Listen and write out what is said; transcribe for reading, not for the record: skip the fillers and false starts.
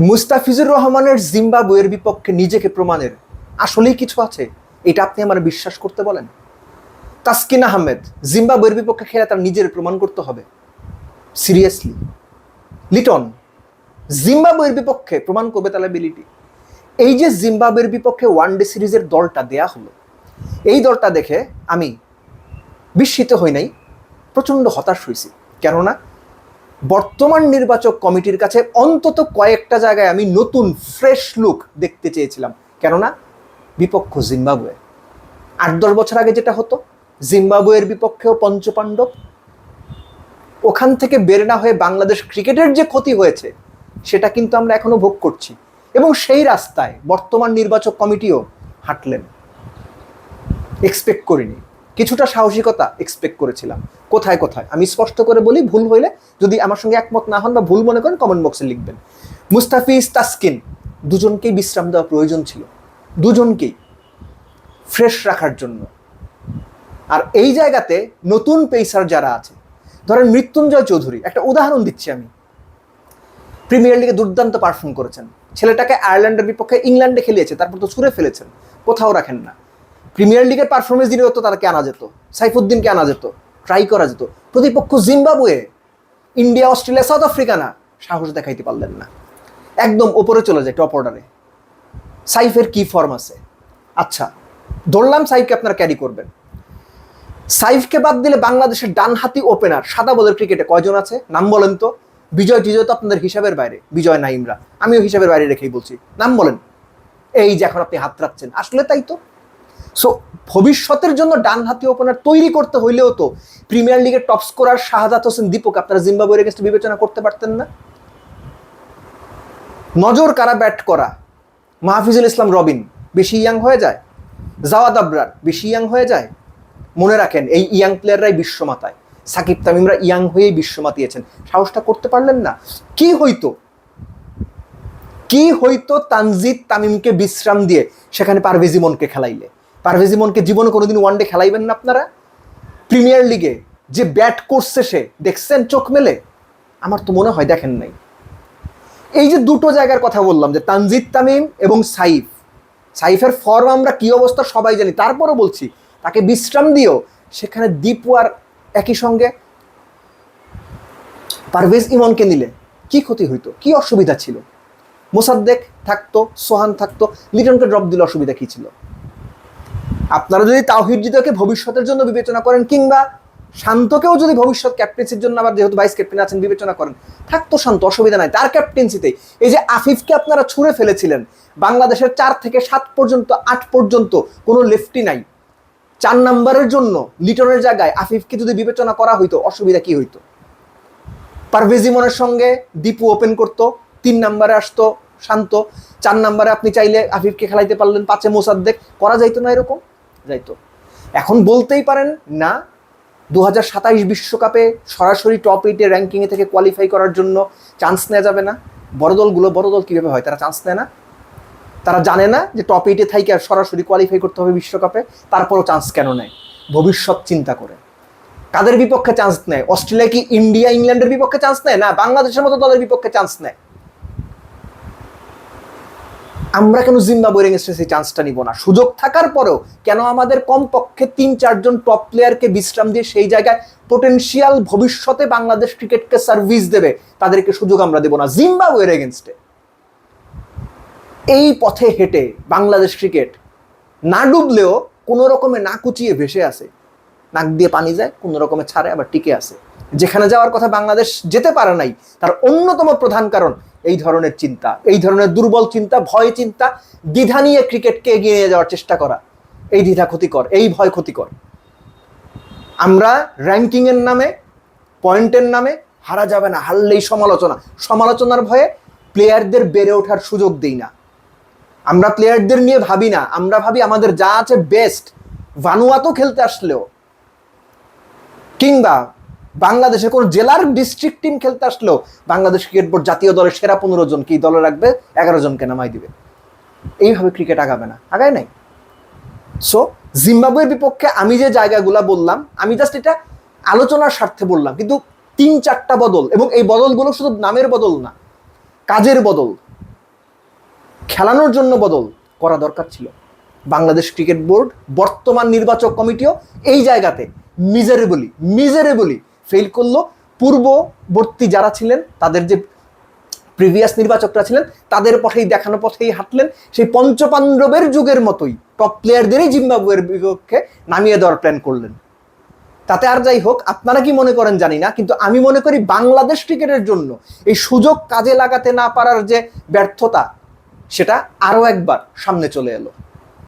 মুস্তাফিজুর রহমানের জিম্বাবুয়ের বিপক্ষে নিজেকে প্রমাণের আসলেই কিছু আছে, এটা আপনি আমার বিশ্বাস করতে বলেন? তাসকিন আহমেদ জিম্বাবুয়ের বিপক্ষে খেলে তার নিজের প্রমাণ করতে হবে? সিরিয়াসলি? লিটন জিম্বাবুয়ের বিপক্ষে প্রমাণ করবে তার এবিলিটি? এই যে জিম্বাবুয়ের বিপক্ষে ওয়ানডে সিরিজের দলটা দেয়া হলো, এই দলটা দেখে আমি বিস্মিত হই নাই, প্রচণ্ড হতাশ হয়েছি। কেননা বর্তমান নির্বাচক কমিটির কাছে অন্তত কয়েকটা জায়গায় আমি নতুন ফ্রেশ লুক দেখতে চেয়েছিলাম। কেননা বিপক্ষ জিম্বাবুয়ে, 8-10 বছর আগে যেটা হতো, জিম্বাবুয়ের বিপক্ষেও পঞ্চপাণ্ডব, ওখান থেকে বের না হয়ে বাংলাদেশ ক্রিকেটের যে ক্ষতি হয়েছে সেটা কিন্তু আমরা এখনো ভোগ করছি। এবং সেই রাস্তায় বর্তমান নির্বাচক কমিটিও হাঁটলেন। এক্সপেক্ট করিনি, কিছুটা সাহসিকতা এক্সপেক্ট করেছিলাম। কোথায় কোথায় আমি স্পষ্ট করে বলি, ভুল হইলে যদি আমার সঙ্গে একমত না হন বা ভুল মনে করেন কমেন্ট বক্সে লিখবেন। মুস্তাফিজ, তাসকিন দুজনকেই বিশ্রাম দেওয়া প্রয়োজন ছিল, দুজনকেই ফ্রেশ রাখার জন্য। আর এই জায়গাতে নতুন পেসার যারা আছে, ধরেন মৃত্যুঞ্জয় চৌধুরী, একটা উদাহরণ দিচ্ছি আমি, প্রিমিয়ার লিগে দুর্দান্ত পারফর্ম করেছেন, ছেলেটাকে আয়ারল্যান্ডের বিপক্ষে ইংল্যান্ডে খেলিয়েছে, তারপর তো ছুঁড়ে ফেলেছেন, কোথাও রাখেন না। প্রিমিয়ার লিগের পারফরমেন্স দিলে হতো তাদেরকে আনা যেত, সাইফুদ্দিনকে আনা যেত, ট্রাই করা যেত। প্রতিপক্ষ Zimbabwe, India, Australia, south Africa না, সাহস দেখাইতে পারলেন না, একদম ওপরে চলে যায় টপ অর্ডারে। সাইফের কি ফর্ম আছে? আচ্ছা ধরলাম সাইফকে আপনারা ক্যারি করবেন, সাইফকে বাদ দিলে বাংলাদেশের ডানহাতি ওপেনার সাদা বলের ক্রিকেটে কয়জন আছে নাম বলেন তো? বিজয় টিজয় তো আপনাদের হিসাবের বাইরে, বিজয় নাইমরা আমিও হিসাবের বাইরে রেখেই বলছি, নাম বলেন। এই যে এখন আপনি হাত রাখছেন, আসলে তাই তো। সো ভবিষ্যতের জন্য ডানহাতি ওপেনার তৈরি করতে হইলেও তো প্রিমিয়ার লিগের টপ স্কোরার শাহাদাত হোসেন দীপক আপনারা জিম্বাবুয়ের এগেইনস্টে বিবেচনা করতে পারতেন না? নজর কারা ব্যাট করা, মাহফিজুল ইসলাম রবিন বেশি ইয়াং হয়ে যায়, জাওয়াদ আবরার বেশি ইয়াং হয়ে যায়। মনে রাখেন এই ইয়াং প্লেয়াররাই বিশ্বমাতায়, সাকিব তামিমরা ইয়াং হয়েই বিশ্ব মাতিয়েছেন, সাহসটা করতে পারলেন না। কি হইতো তানজিদ তামিমকে বিশ্রাম দিয়ে সেখানে পারভেজ ইমনকে খেলাইলে? পারভেজ ইমনকে জীবনে কোনোদিন ওয়ানডে খেলাইবেন না আপনারা? প্রিমিয়ার লিগে যে ব্যাট করছে সে দেখছেন চোখ মেলে? আমার তো মনে হয় দেখেন নাই। এই যে দুটো জায়গার কথা বললাম, যে তানজিদ তামিম এবং সাইফের ফর্ম আমরা কি অবস্থা সবাই জানি, তারপরও বলছি তাকে বিশ্রাম দিও সেখানে দীপু আর একই সঙ্গে পারভেজ ইমনকে নিলে কি ক্ষতি হইতো, কি অসুবিধা ছিল? মোসাদ্দেক থাকতো, সোহান থাকতো, লিটনকে ড্রপ দিলে অসুবিধা কি ছিল? আপনারা যদি তাওহিদ হৃদয়কে ভবিষ্যতের জন্য বিবেচনা করেন, কিংবা শান্তকেও যদি ভবিষ্যৎ ক্যাপ্টেন্সির জন্য আবার যেহেতু ভাইস ক্যাপ্টেন আছেন বিবেচনা করেন, থাকতো শান্ত, অসুবিধা নাই তার ক্যাপ্টেন্সিতেই। এই যে আফিফকে আপনারা ছুঁড়ে ফেলেছিলেন, বাংলাদেশের 4 থেকে 7 পর্যন্ত 8 পর্যন্ত কোনো লেফটি নাই, 4 নম্বরের জন্য লিটনের জায়গায় আফিফকে যদি বিবেচনা করা হইতো, অসুবিধা কি হইতো? পারভেজ ইমনের সঙ্গে দীপু ওপেন করতো, 3 নম্বরে আসতো শান্ত, 4 নম্বরে আপনি চাইলে আফিফকে খেলাইতে পারলেন, 5-এ মোসাদ্দেক, করা যাইতো না? এরকম যাইতো। এখন বলতেই পারেন না 2027 বিশ্বকাপে সরাসরি টপ 8-এ র্যাঙ্কিংয়ে থেকে কোয়ালিফাই করার জন্য চান্স নেওয়া যাবে না? বড় দল কীভাবে হয়? তারা চান্স নেয় না? তারা জানে না যে টপ 8-এ থাইকে আর সরাসরি কোয়ালিফাই করতে হবে বিশ্বকাপে? তারপরও চান্স কেন নেয়? ভবিষ্যৎ চিন্তা করে। কাদের বিপক্ষে চান্স নেয়? অস্ট্রেলিয়া কি ইন্ডিয়া, ইংল্যান্ডের বিপক্ষে চান্স নেয়? না, বাংলাদেশের মতো দলের বিপক্ষে চান্স নেয়। আমরা কেন জিম্বাবুয়ের এগেইনস্টে সেই চান্সটা নিব না? সুযোগ থাকার পরেও কেন আমাদের কমপক্ষে 3-4 জন টপ প্লেয়ারকে বিশ্রাম দিয়ে সেই জায়গায় পোটেনশিয়াল ভবিষ্যতে বাংলাদেশ ক্রিকেটকে সার্ভিস দেবে তাদেরকে সুযোগ আমরা দেব না জিম্বাবুয়ের এগেইনস্টে? এই পথে হেঁটে বাংলাদেশ ক্রিকেট না ডুবলেও কোনো রকমে না কুচিয়ে ভেসে আসে, নাক দিয়ে পানি যায়, কোনো রকমে ছাড়ে, আবার টিকে আসে। যেখানে যাওয়ার কথা বাংলাদেশ যেতে পারে নাই, তার অন্যতম প্রধান কারণ এই ধরনের চিন্তা, এই ধরনের দুর্বল চিন্তা, ভয় চিন্তা, দ্বিধা নিয়ে ক্রিকেটকে এগিয়ে নিয়ে যাওয়ার চেষ্টা করা। এই দ্বিধা ক্ষতিকর, এই ভয় ক্ষতিকর। আমরা র্যাঙ্কিংয়ের নামে, পয়েন্টের নামে হারা যাবে না, হারলেই সমালোচনার ভয়ে প্লেয়ারদের বেড়ে ওঠার সুযোগ দিই না। আমরা প্লেয়ারদের নিয়ে ভাবি না, আমরা ভাবি আমাদের যা আছে বেস্ট। ভানুয়াতো খেলতে আসলেও, কিংবা বাংলাদেশের কোন জেলার ডিস্ট্রিক্ট টিম খেলতে আসলেও বাংলাদেশ ক্রিকেট বোর্ড জাতীয় দলের সেরা 15 জনকে দলে রাখবে, 11 জনকে নামাই দিবে। এইভাবে ক্রিকেট আগাবে না, আগায় নাই। সো জিম্বাবুয়ের বিপক্ষে আমি যে জায়গাগুলা বললাম, আমি জাস্ট এটা আলোচনার স্বার্থে বললাম, কিন্তু 3-4টা বদল, এবং এই বদলগুলো শুধু নামের বদল না, কাজের বদল। খেলানোর জন্য বদল করা দরকার ছিল। বাংলাদেশ ক্রিকেট বোর্ড, বর্তমান নির্বাচক কমিটিও এই জায়গাতে মিজারেবলি ফেল করলো। পূর্ববর্তী যারা ছিলেন, তাদের যে প্রিভিয়াস নির্বাচকরা ছিলেন, তাদের পথেই দেখানো পথেই হাঁটলেন। সেই পঞ্চপাণ্ডবের যুগের মতোই টপ প্লেয়ারদেরই জিম্বাবুয়ের বিপক্ষে নামিয়ে দেওয়ার প্ল্যান করলেন। তাতে আর যাই হোক, আপনারা কি মনে করেন জানি না, কিন্তু আমি মনে করি বাংলাদেশ ক্রিকেটের জন্য এই সুযোগ কাজে লাগাতে না পারার যে ব্যর্থতা, সেটা আরও একবার সামনে চলে এলো।